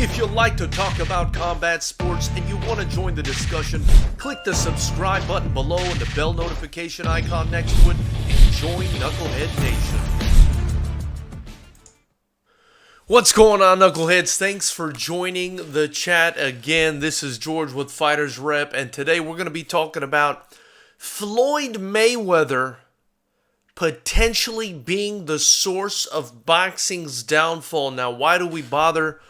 If you like to talk about combat sports and you want to join the discussion, click the subscribe button below and the bell notification icon next to it and join Knucklehead Nation. What's going on, Knuckleheads? Thanks for joining the chat again. This is George with Fighters Rep, and today we're going to be talking about Floyd Mayweather potentially being the source of boxing's downfall. Now, why do we bother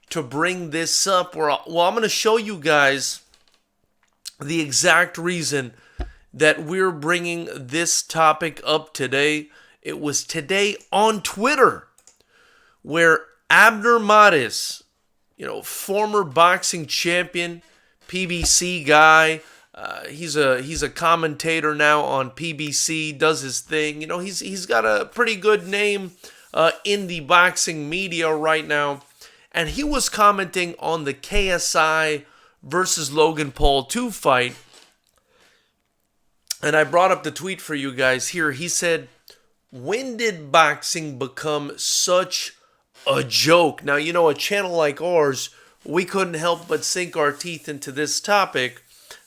to bring this up? Well, I'm going to show you guys the exact reason that we're bringing this topic up today. It was today on Twitter where Abner Mares, former boxing champion, PBC guy, he's a commentator now on PBC, does his thing. He's got a pretty good name in the boxing media right now. And he was commenting on the KSI versus Logan Paul 2 fight. And I brought up the tweet for you guys here. He said, "When did boxing become such a joke?" Now, a channel like ours, we couldn't help but sink our teeth into this topic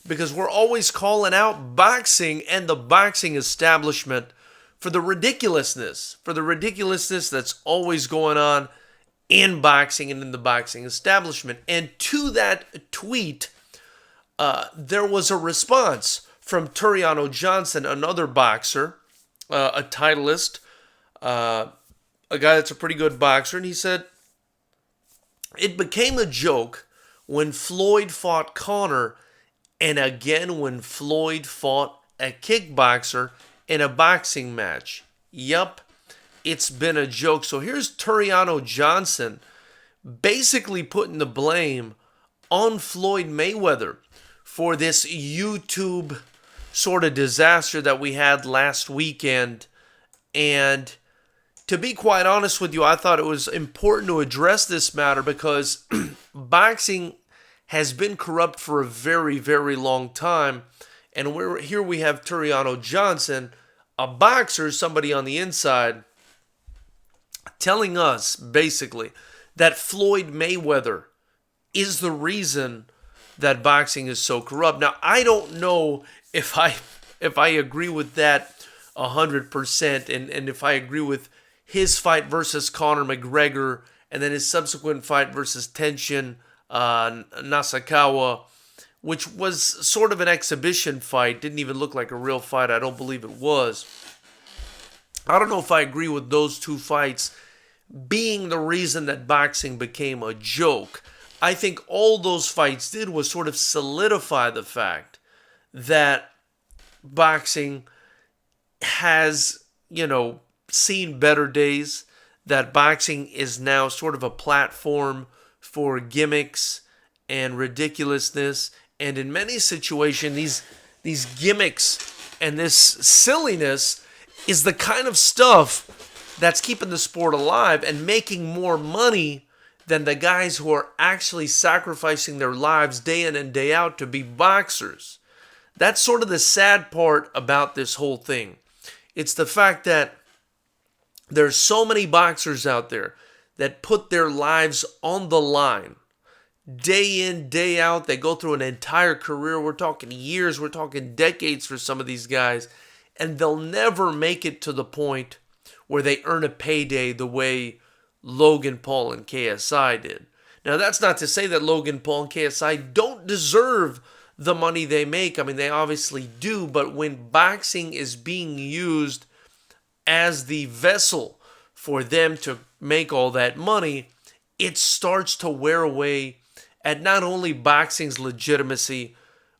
because we're always calling out boxing and the boxing establishment for the ridiculousness that's always going on in boxing and in the boxing establishment. And to that tweet, there was a response from Tureano Johnson, another boxer, a titleist, a guy that's a pretty good boxer, and he said, "It became a joke when Floyd fought Conor, and again when Floyd fought a kickboxer in a boxing match. Yup, it's been a joke." So here's Tureano Johnson basically putting the blame on Floyd Mayweather for this YouTube sort of disaster that we had last weekend. And to be quite honest with you, I thought it was important to address this matter because boxing has been corrupt for a very, very long time. And here we have Tureano Johnson, a boxer, somebody on the inside, telling us basically that Floyd Mayweather is the reason that boxing is so corrupt. Now, I don't know if I agree with that 100%, and if I agree with his fight versus Conor McGregor and then his subsequent fight versus Tenshin Nasukawa, which was sort of an exhibition fight, didn't even look like a real fight. I don't believe it was. I don't know if I agree with those two fights being the reason that boxing became a joke. I think all those fights did was sort of solidify the fact that boxing has, seen better days, that boxing is now sort of a platform for gimmicks and ridiculousness. And in many situations, these gimmicks and this silliness is the kind of stuff that's keeping the sport alive and making more money than the guys who are actually sacrificing their lives day in and day out to be boxers. That's sort of the sad part about this whole thing. It's the fact that there's so many boxers out there that put their lives on the line. Day in, day out, they go through an entire career. We're talking years, we're talking decades for some of these guys. And they'll never make it to the point where they earn a payday the way Logan Paul and KSI did. Now, that's not to say that Logan Paul and KSI don't deserve the money they make. I mean, they obviously do. But when boxing is being used as the vessel for them to make all that money, it starts to wear away at not only boxing's legitimacy,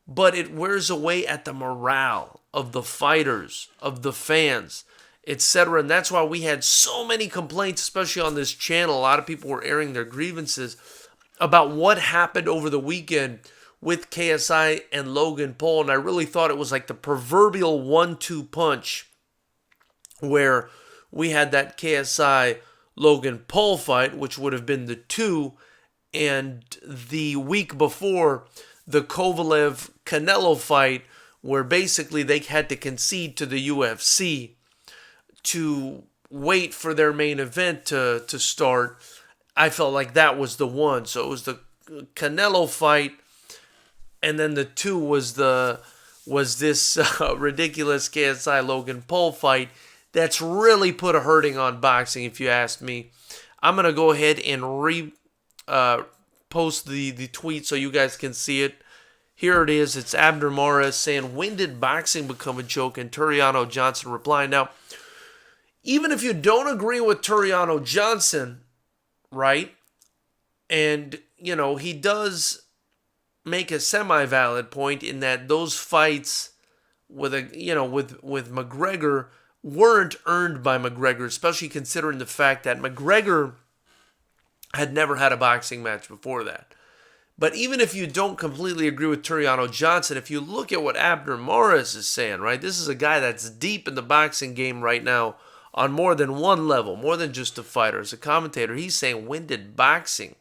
but it wears away at the morale of the fighters, of the fans, etc. And that's why we had so many complaints, especially on this channel. A lot of people were airing their grievances about what happened over the weekend with KSI and Logan Paul. And I really thought it was like the proverbial 1-2 punch where we had that KSI Logan Paul fight, which would have been the 2, and the week before the Kovalev Canelo fight, where basically they had to concede to the UFC to wait for their main event to start. I felt like that was the one. So it was the Canelo fight, and then the 2 was this ridiculous KSI Logan Paul fight that's really put a hurting on boxing, if you ask me. I'm gonna go ahead and post the tweet so you guys can see it. Here it is. It's Abner Mares saying, "When did boxing become a joke?" And Tureano Johnson replying. Now, even if you don't agree with Tureano Johnson, right? And, he does make a semi-valid point in that those fights with with McGregor weren't earned by McGregor, especially considering the fact that McGregor had never had a boxing match before that. But even if you don't completely agree with Tureano Johnson, if you look at what Abner Mares is saying, right? This is a guy that's deep in the boxing game right now on more than one level, more than just a fighter. As a commentator, he's saying, when did boxing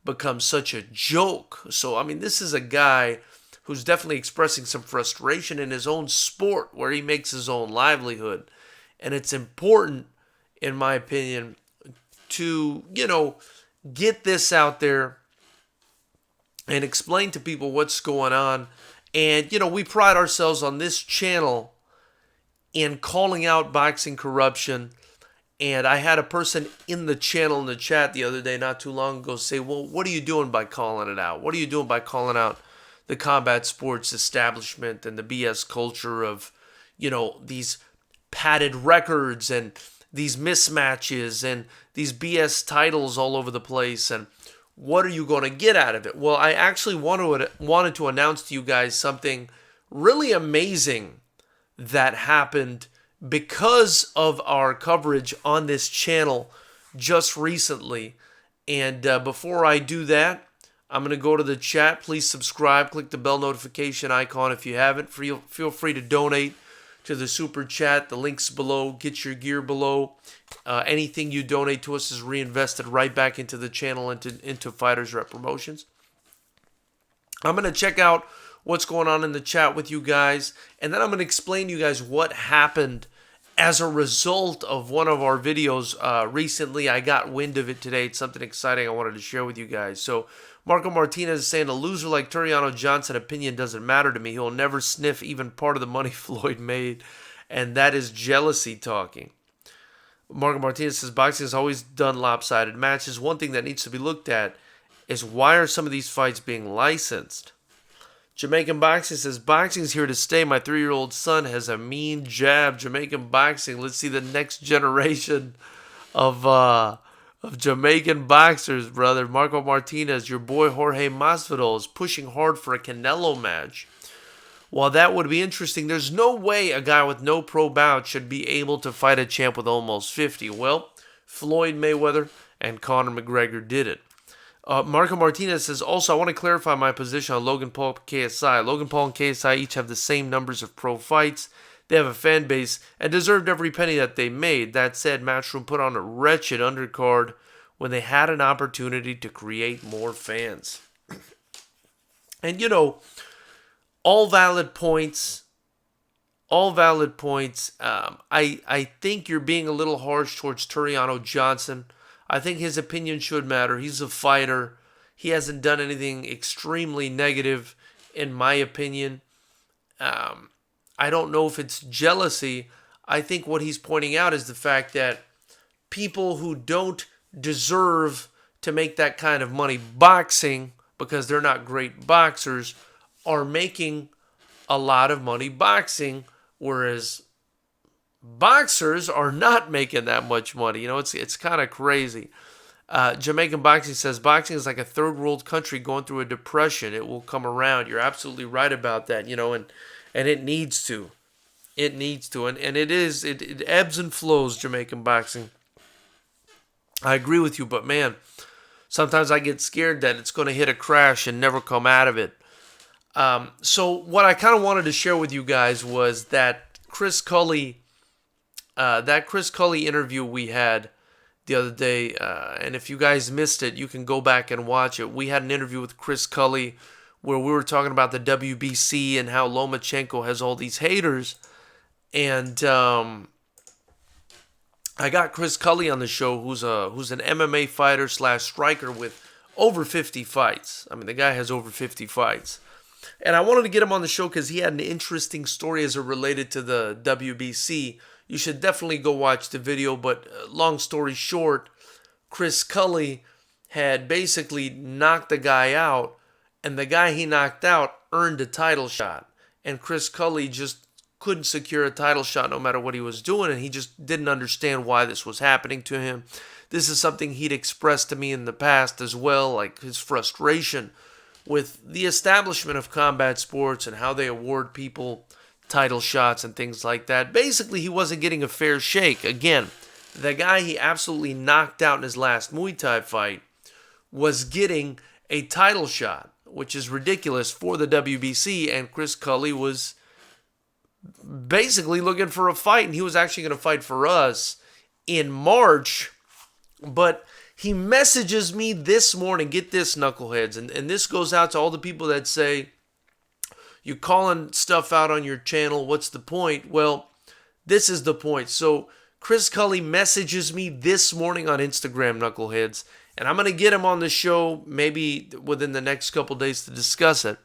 become such a joke? So, I mean, this is a guy who's definitely expressing some frustration in his own sport where he makes his own livelihood. And it's important, in my opinion, to, get this out there and explain to people what's going on. And, we pride ourselves on this channel in calling out boxing corruption. And I had a person in the channel in the chat the other day, not too long ago, say, well, what are you doing by calling it out? What are you doing by calling out the combat sports establishment and the BS culture of, these padded records and these mismatches and these BS titles all over the place, and what are you going to get out of it? Well, I actually wanted to announce to you guys something really amazing that happened because of our coverage on this channel just recently. And before I do that, I'm going to go to the chat. Please subscribe. Click the bell notification icon if you haven't. Feel free to donate to the super chat. The link's below. Get your gear below. Anything you donate to us is reinvested right back into the channel, into Fighters Rep Promotions. I'm going to check out what's going on in the chat with you guys, and then I'm going to explain to you guys what happened as a result of one of our videos recently. I got wind of it today. It's something exciting I wanted to share with you guys. So Marco Martinez is saying, a loser like Tureano Johnson opinion doesn't matter to me. He'll never sniff even part of the money Floyd made, and that is jealousy talking. Marco Martinez says, boxing has always done lopsided matches. One thing that needs to be looked at is, why are some of these fights being licensed? Jamaican Boxing says, boxing's here to stay. My 3-year-old son has a mean jab. Jamaican Boxing, let's see the next generation of Jamaican boxers, brother. Marco Martinez, your boy Jorge Masvidal is pushing hard for a Canelo match. While that would be interesting, there's no way a guy with no pro bout should be able to fight a champ with almost 50. Well, Floyd Mayweather and Conor McGregor did it. Marco Martinez says, also, I want to clarify my position on Logan Paul and KSI. Logan Paul and KSI each have the same numbers of pro fights. They have a fan base and deserved every penny that they made. That said, Matchroom put on a wretched undercard when they had an opportunity to create more fans. And, all valid points. I think you're being a little harsh towards Tureano Johnson. I think his opinion should matter. He's a fighter. He hasn't done anything extremely negative, in my opinion. I don't know if it's jealousy. I think what he's pointing out is the fact that people who don't deserve to make that kind of money boxing because they're not great boxers are making a lot of money boxing, whereas boxers are not making that much money. It's kind of crazy. Jamaican Boxing says, boxing is like a third world country going through a depression. It will come around. You're absolutely right about that, and it needs to. It needs to. And it is. It ebbs and flows, Jamaican Boxing. I agree with you, but man, sometimes I get scared that it's going to hit a crash and never come out of it. So what I kind of wanted to share with you guys was that Chris Cully interview we had the other day, and if you guys missed it, you can go back and watch it. We had an interview with Chris Cully where we were talking about the WBC and how Lomachenko has all these haters, and I got Chris Cully on the show, who's an MMA fighter slash striker with over 50 fights. I mean, the guy has over 50 fights. And I wanted to get him on the show because he had an interesting story as it related to the WBC. You should definitely go watch the video, but long story short, Chris Cully had basically knocked the guy out, and the guy he knocked out earned a title shot. And Chris Cully just couldn't secure a title shot no matter what he was doing, and he just didn't understand why this was happening to him. This is something he'd expressed to me in the past as well, like his frustration with the establishment of combat sports and how they award people title shots and things like that. Basically, he wasn't getting a fair shake. Again, the guy he absolutely knocked out in his last Muay Thai fight was getting a title shot, which is ridiculous for the WBC, and Chris Cully was basically looking for a fight, and he was actually going to fight for us in March, but he messages me this morning. Get this, knuckleheads, and this goes out to all the people that say, you're calling stuff out on your channel, what's the point? Well, this is the point. So Chris Cully messages me this morning on Instagram, knuckleheads, and I'm going to get him on the show maybe within the next couple days to discuss it.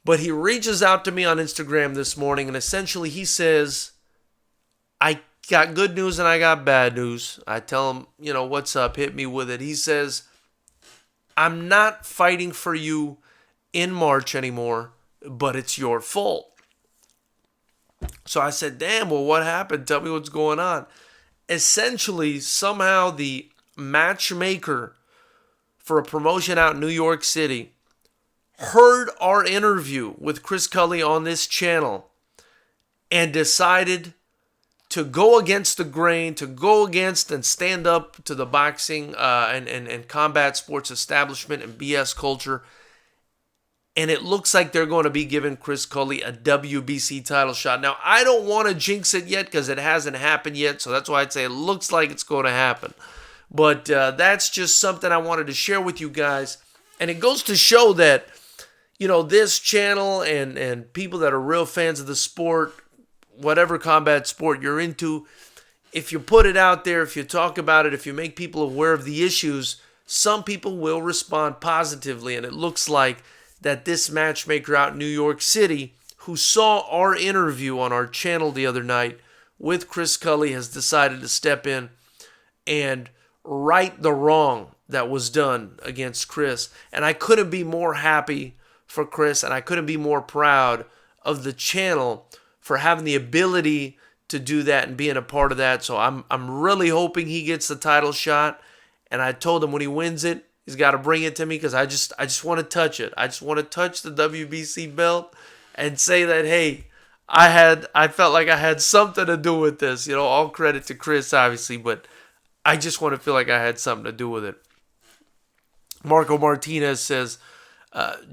But he reaches out to me on Instagram this morning, and essentially he says, I got good news and I got bad news. I tell him, what's up? Hit me with it. He says, I'm not fighting for you in March anymore, but it's your fault. So I said, damn, well, what happened? Tell me what's going on. Essentially, somehow the matchmaker for a promotion out in New York City heard our interview with Chris Cully on this channel and decided to go against the grain, to go against and stand up to the boxing and combat sports establishment and BS culture. And it looks like they're going to be giving Chris Cully a WBC title shot. Now, I don't want to jinx it yet because it hasn't happened yet, so that's why I'd say it looks like it's going to happen. But that's just something I wanted to share with you guys. And it goes to show that this channel and people that are real fans of the sport, whatever combat sport you're into, if you put it out there, if you talk about it, if you make people aware of the issues, some people will respond positively. And it looks like that this matchmaker out in New York City, who saw our interview on our channel the other night with Chris Cully, has decided to step in and right the wrong that was done against Chris. And I couldn't be more happy for Chris, and I couldn't be more proud of the channel for having the ability to do that and being a part of that. So I'm really hoping he gets the title shot, and I told him when he wins it, he's got to bring it to me because I just want to touch it. I just want to touch the WBC belt and say that, hey, I felt like I had something to do with this. All credit to Chris, obviously, but I just want to feel like I had something to do with it. Marco Martinez says,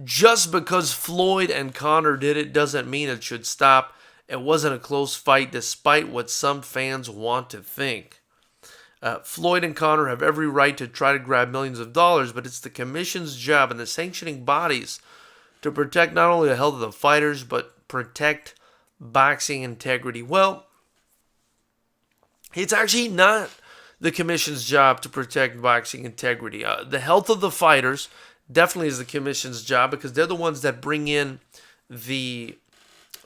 just because Floyd and Conor did it doesn't mean it should stop. It wasn't a close fight despite what some fans want to think. Floyd and Conor have every right to try to grab millions of dollars, but it's the commission's job and the sanctioning bodies to protect not only the health of the fighters, but protect boxing integrity. Well, it's actually not the commission's job to protect boxing integrity. The health of the fighters definitely is the commission's job because they're the ones that bring in the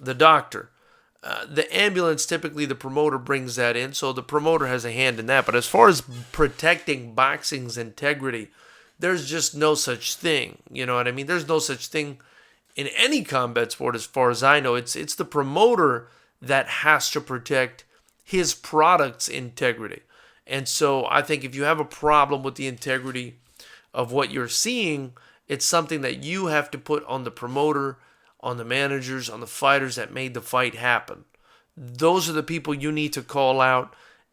doctor. The ambulance, typically the promoter brings that in, so the promoter has a hand in that. But as far as protecting boxing's integrity, there's just no such thing. You know what I mean? There's no such thing in any combat sport as far as I know. It's the promoter that has to protect his product's integrity. And so I think if you have a problem with the integrity of what you're seeing, it's something that you have to put on the promoter, on the managers, on the fighters that made the fight happen. Those are the people you need to call out.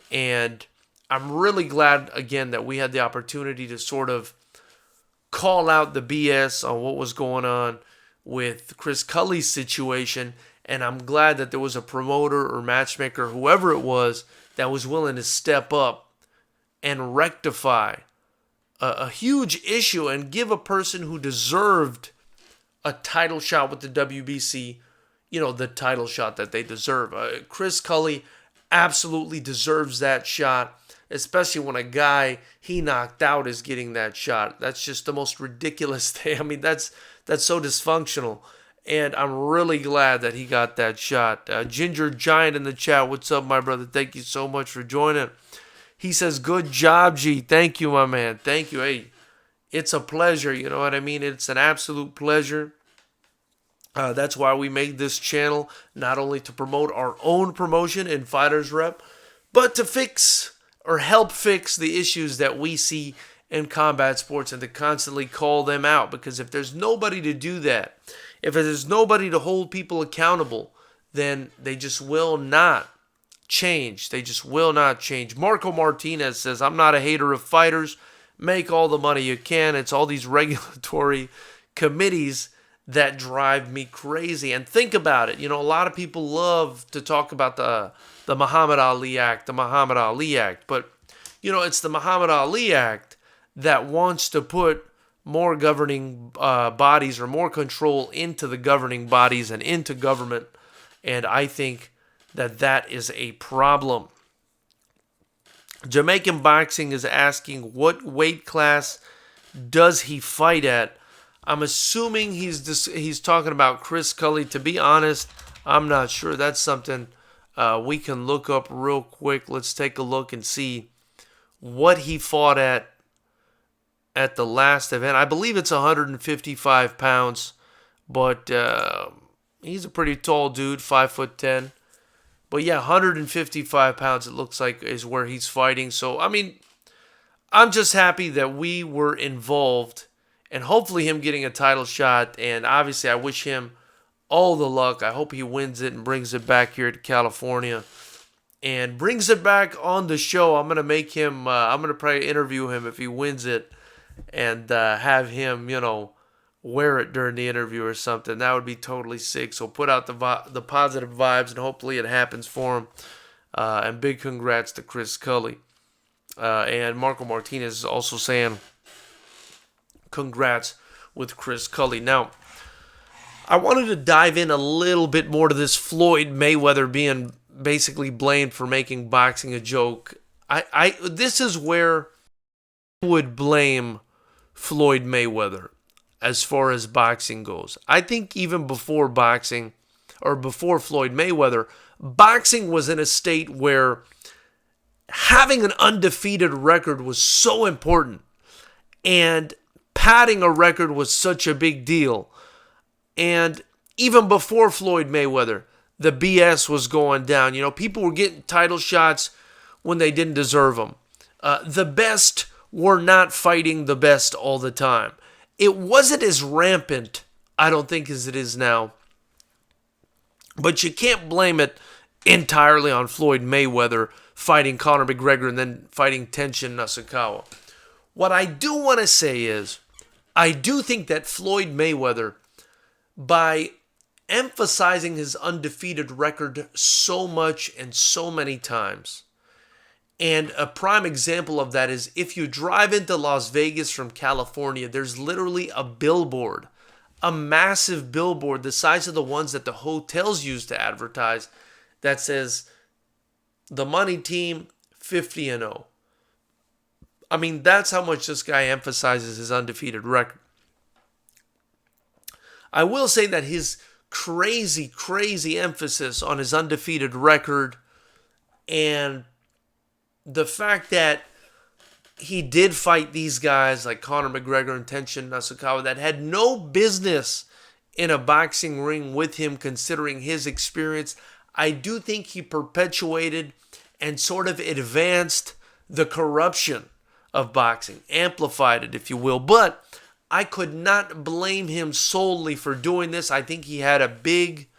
And I'm really glad, again, that we had the opportunity to sort of call out the BS on what was going on with Chris Cully's situation. And I'm glad that there was a promoter or matchmaker, whoever it was, that was willing to step up and rectify a huge issue and give a person who deserved a title shot with the WBC, the title shot that they deserve. Chris Cully absolutely deserves that shot, especially when a guy he knocked out is getting that shot. That's just the most ridiculous thing. I mean, that's so dysfunctional. And I'm really glad that he got that shot. Ginger Giant in the chat. What's up, my brother? Thank you so much for joining. He says, good job, G. Thank you, my man. Thank you. Hey, it's a pleasure. You know what I mean? It's an absolute pleasure. That's why we made this channel, not only to promote our own promotion in Fighters Rep, but to fix or help fix the issues that we see in combat sports and to constantly call them out. Because if there's nobody to do that, if there's nobody to hold people accountable, then they just will not change. They just will not change. Marco Martinez says, I'm not a hater of fighters. Make all the money you can. It's all these regulatory committees that drive me crazy. And think about it. You know, a lot of people love to talk about the Muhammad Ali Act, the Muhammad Ali Act. But, you know, it's the Muhammad Ali Act that wants to put more governing bodies or more control into the governing bodies and into government. And I think that is a problem. Jamaican Boxing is asking, what weight class does he fight at? I'm assuming he's talking about Chris Cully. To be honest, I'm not sure. That's something we can look up real quick. Let's take a look and see what he fought at the last event. I believe it's 155 pounds, but he's a pretty tall dude, 5'10". But yeah, 155 pounds it looks like is where he's fighting. So, I mean, I'm just happy that we were involved and hopefully him getting a title shot. And obviously I wish him all the luck. I hope he wins it and brings it back here to California and brings it back on the show. I'm going to make him, I'm going to probably interview him if he wins it and have him, you know, wear it during the interview or something. That would be totally sick. So put out the positive vibes and hopefully it happens for him. And big congrats to Chris Cully. And Marco Martinez is also saying congrats with Chris Cully. Now, I wanted to dive in a little bit more to this Floyd Mayweather being basically blamed for making boxing a joke. This is where I would blame Floyd Mayweather as far as boxing goes. I think even before boxing, or before Floyd Mayweather, boxing was in a state where having an undefeated record was so important, and padding a record was such a big deal. And even before Floyd Mayweather, the BS was going down. You know, people were getting title shots when they didn't deserve them. The best were not fighting the best all the time. It wasn't as rampant, I don't think, as it is now. But you can't blame it entirely on Floyd Mayweather fighting Conor McGregor and then fighting Tenshin Nasukawa. What I do want to say is, I do think that Floyd Mayweather, by emphasizing his undefeated record so much and so many times, and a prime example of that is if you drive into Las Vegas from California, there's literally a billboard, a massive billboard the size of the ones that the hotels use to advertise that says, the money team 50-0. I mean, that's how much this guy emphasizes his undefeated record. I will say that his crazy emphasis on his undefeated record and the fact that he did fight these guys like Conor McGregor and Tenshin Nasukawa that had no business in a boxing ring with him considering his experience, I do think he perpetuated and sort of advanced the corruption of boxing, amplified it, if you will. But I could not blame him solely for doing this. I think he had a big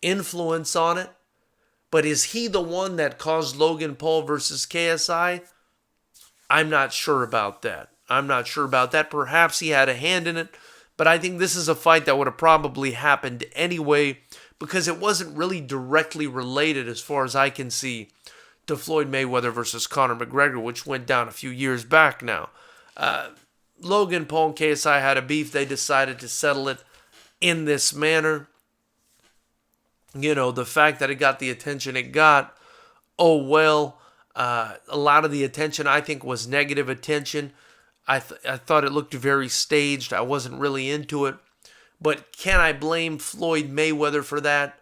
influence on it. But is he the one that caused Logan Paul versus KSI? I'm not sure about that. Perhaps he had a hand in it. But I think this is a fight that would have probably happened anyway because it wasn't really directly related, as far as I can see, to Floyd Mayweather versus Conor McGregor, which went down a few years back now. Logan Paul and KSI had a beef. They decided to settle it in this manner. You know, the fact that it got the attention it got oh, well, a lot of the attention I think was negative attention. I thought it looked very staged. I wasn't really into it. But can I blame Floyd Mayweather for that?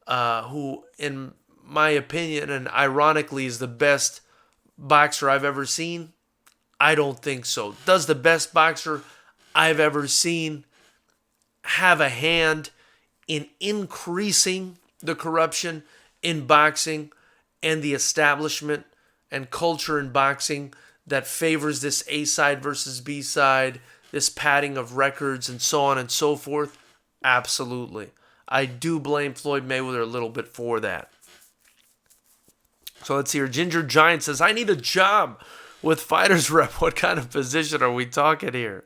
Who, in my opinion, and ironically, is the best boxer I've ever seen? I don't think so. Does the best boxer I've ever seen have a hand in increasing the corruption in boxing and the establishment and culture in boxing that favors this A side versus B side, this padding of records and so on and so forth? Absolutely. I do blame Floyd Mayweather a little bit for that. So let's see here. Ginger Giant says, I need a job with Fighters Rep. What kind of position are we talking here?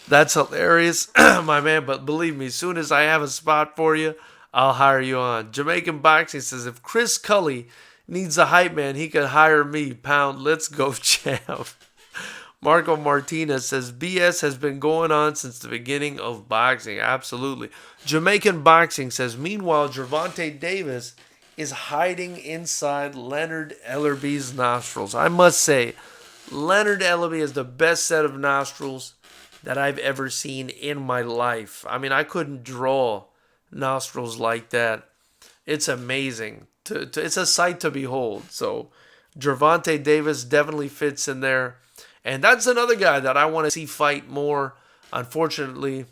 That's hilarious, my man. But believe me, as soon as I have a spot for you, I'll hire you on. Jamaican Boxing says, if Chris Cully needs a hype man, he could hire me. Pound, let's go, champ. Marco Martinez says, BS has been going on since the beginning of boxing. Absolutely. Jamaican Boxing says, meanwhile, Gervonta Davis is hiding inside Leonard Ellerby's nostrils. I must say, Leonard Ellerby is the best set of nostrils that I've ever seen in my life. I mean, I couldn't draw nostrils like that. It's amazing. It's a sight to behold. So, Gervonta Davis definitely fits in there. And that's another guy that I want to see fight more. Unfortunately,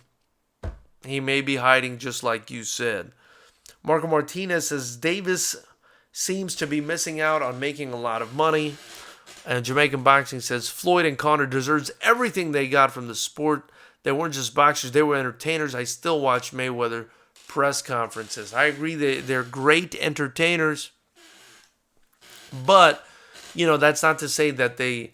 he may be hiding just like you said. Marco Martinez says Davis seems to be missing out on making a lot of money. And Jamaican Boxing says Floyd and Conor deserves everything they got from the sport. They weren't just boxers, they were entertainers. I still watch Mayweather press conferences. I agree they're great entertainers. But, that's not to say that they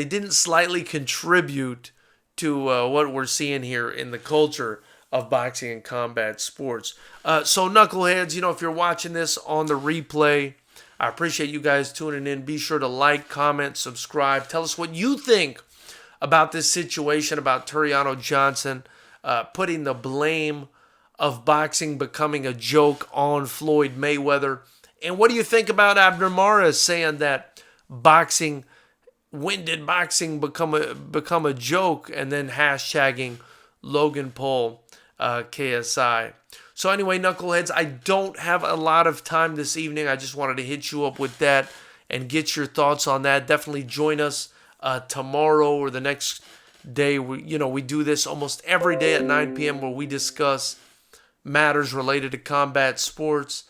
didn't slightly contribute to what we're seeing here in the culture of boxing and combat sports. So knuckleheads, if you're watching this on the replay, I appreciate you guys tuning in. Be sure to like, comment, subscribe. Tell us what you think about this situation, about Tureano Johnson putting the blame of boxing becoming a joke on Floyd Mayweather. And what do you think about Abner Mares saying that when did boxing become a joke, and then hashtagging Logan Paul KSI. So anyway, knuckleheads, I don't have a lot of time this evening. I just wanted to hit you up with that and get your thoughts on that. Definitely join us tomorrow or the next day. We do this almost every day at 9 p.m. where we discuss matters related to combat sports.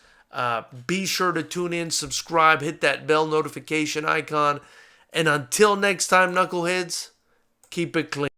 Be sure to tune in, subscribe, hit that bell notification icon. And until next time, knuckleheads, keep it clean.